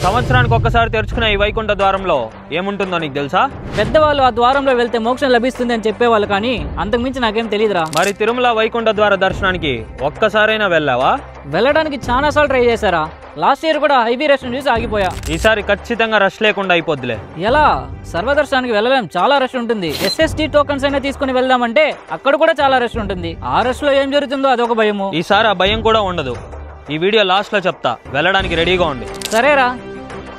సంవత్సరానికి ఒక్కసారి తెరుచుకునే ఈ వైకుంఠ ద్వారంలో ఏముంటుందో నీకు తెలుసా? పెద్దవాళ్ళు ఆ ద్వారంలో వెళ్తే మోక్షం లభిస్తుంది అని చెప్పేవాళ్ళు, కానీ అంతకుమించి నాకేం తెలియదురా. మరి తిరుమల వైకుంఠ ద్వార దర్శనానికి ఒక్కసారైనా వెళ్ళావా? వెళ్ళడానికి చాలా సార్లు ట్రై చేశారా. లాస్ట్ ఇయర్ కూడా హైవీ రష్ చూసి ఆగిపోయా. ఈసారి ఖచ్చితంగా రష్ లేకుండా అయిపోద్దిలే. ఎలా? సర్వదర్శనానికి వెళ్ళలేం, చాలా రష్ ఉంటుంది. SST టోకన్స్ అయినా తీసుకుని వెళ్దామంటే అక్కడ కూడా చాలా రష్ ఉంటుంది. ఆ రష్ లో ఏం జరుగుతుందో అదొక భయము. ఈసారి ఆ భయం కూడా ఉండదు. ఈ వీడియో లాస్ట్ లో చెప్తా, వెళ్ళడానికి రెడీగా ఉండి. సరేరా.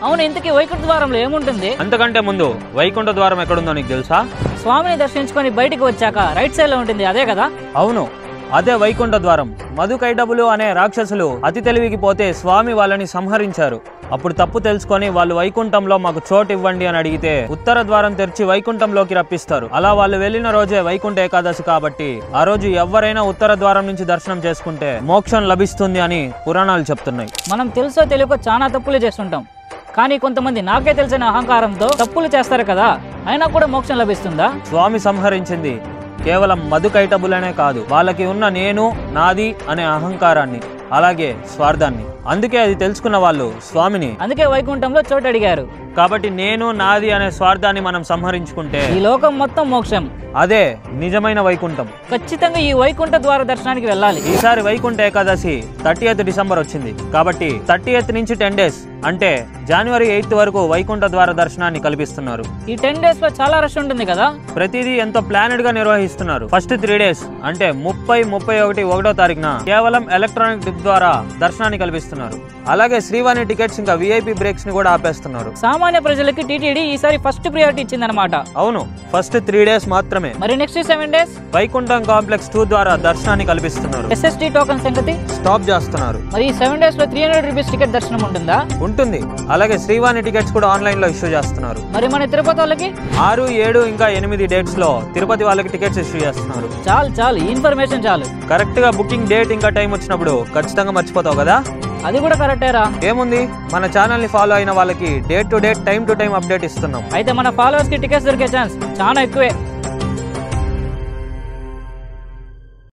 అవును, ఇంతకీ వైకుంఠ ద్వారంలో ఏముంటుంది? అంతకంటే ముందు వైకుంఠ ద్వారం ఎక్కడుందో నీకు తెలుసా? స్వామిని దర్శించుకొని బయటికి వచ్చాక రైట్ సైడ్ లో ఉంటుంది, అదే కదా? అవును, అదే వైకుంఠ ద్వారం. మధుకైటబులు అనే రాక్షసులు అతి తెలివికి పోతే స్వామి వాళ్ళని సంహరించారు. అప్పుడు తప్పు తెలుసుకొని వాళ్ళు వైకుంఠంలో మాకు చోటు ఇవ్వండి అని అడిగితే ఉత్తర ద్వారం తెరిచి వైకుంఠంలోకి రప్పిస్తారు. అలా వాళ్ళు వెళ్లిన రోజే వైకుంఠ ఏకాదశి కాబట్టి ఆ రోజు ఎవరైనా ఉత్తర ద్వారం నుంచి దర్శనం చేసుకుంటే మోక్షం లభిస్తుంది అని పురాణాలు చెప్తున్నాయి. మనం తెలుసో తెలియకో చాలా తప్పులు చేస్తుంటాం, కానీ కొంతమంది నాకే తెలిసిన అహంకారంతో తప్పులు చేస్తారు కదా, అయినా కూడా మోక్షం లభిస్తుందా? స్వామి సంహరించింది కేవలం మధుకైటబులనే కాదు, వాళ్ళకి ఉన్న నేను నాది అనే అహంకారాన్ని, అలాగే స్వార్థాన్ని. అందుకే అది తెలుసుకున్న వాళ్ళు స్వామిని అందుకే వైకుంఠంలో చోటు అడిగారు. కాబట్టి నేను నాది అనే స్వార్థాన్ని మనం సంహరించుకుంటే ఈ లోకం మొత్తం మోక్షం. అదే నిజమైన వైకుంఠం. ఖచ్చితంగా ఈ వైకుంఠ ద్వార దర్శనానికి వెళ్ళాలి. ఈసారి వైకుంఠ ఏకాదశి 30th డిసెంబర్ వచ్చింది కాబట్టి 30th నుంచి 10 days అంటే January 8th వరకు వైకుంఠ ద్వార దర్శనాన్ని కల్పిస్తున్నారు. ఈ 10 days లో చాలా రష్ ఉంటుంది కదా. ప్రతిదీ ఎంతో ప్లానెడ్ గా నిర్వహిస్తున్నారు. ఫస్ట్ 3 days అంటే 30, 31, 1వ తారీఖున కేవలం ఎలక్ట్రానిక్ టిప్ ద్వారా దర్శనాన్ని కల్పిస్తున్నారు. అలాగే శ్రీవాణి టికెట్స్ ఇంకా VIP బ్రేక్స్ ని కూడా ఆపేస్తున్నారు. సామాన్య ప్రజలకి TTD ఈసారి ఫస్ట్ ప్రియారిటీ ఇచ్చిందన్నమాట. అవును, ఫస్ట్ 3 days మాత్రమే. మరి నెక్స్ట్ 7 days వైకుంఠం కాంప్లెక్స్ 2 ద్వారా దర్శనాన్ని కల్పిస్తున్నారు. SST టోకన్ సంగతి స్టాప్ చేస్తున్నారు. మరి 7 days లో 300 రూపీస్ టికెట్ దర్శనం ఉంటుందా? ఉంటుంది. అలాగే శ్రీవాణి టికెట్స్ కూడా ఆన్లైన్ లో ఇష్యూ చేస్తున్నారు. మరి మన తిరుపతి వాళ్ళకి 6, 7 ఇంకా 8 డేట్స్ లో తిరుపతి వాళ్ళకి టికెట్స్ ఇష్యూ చేస్తున్నారు. చాలు ఈ ఇన్ఫర్మేషన్ చాలు. కరెక్ట్ గా బుకింగ్ డేట్ ఇంకా టైం వచ్చినప్పుడు ఖచ్చితంగా మర్చిపోతావు కదా. అది కూడా కరెక్టేరా. ఏముంది, మన ఛానల్ ని ఫాలో అయిన వాళ్ళకి date to date, time to time update ఇస్తున్నాం. అయితే మన ఫాలోవర్స్ కి టికెట్స్ దొరికే ఛాన్స్ చాలా ఎక్కువే.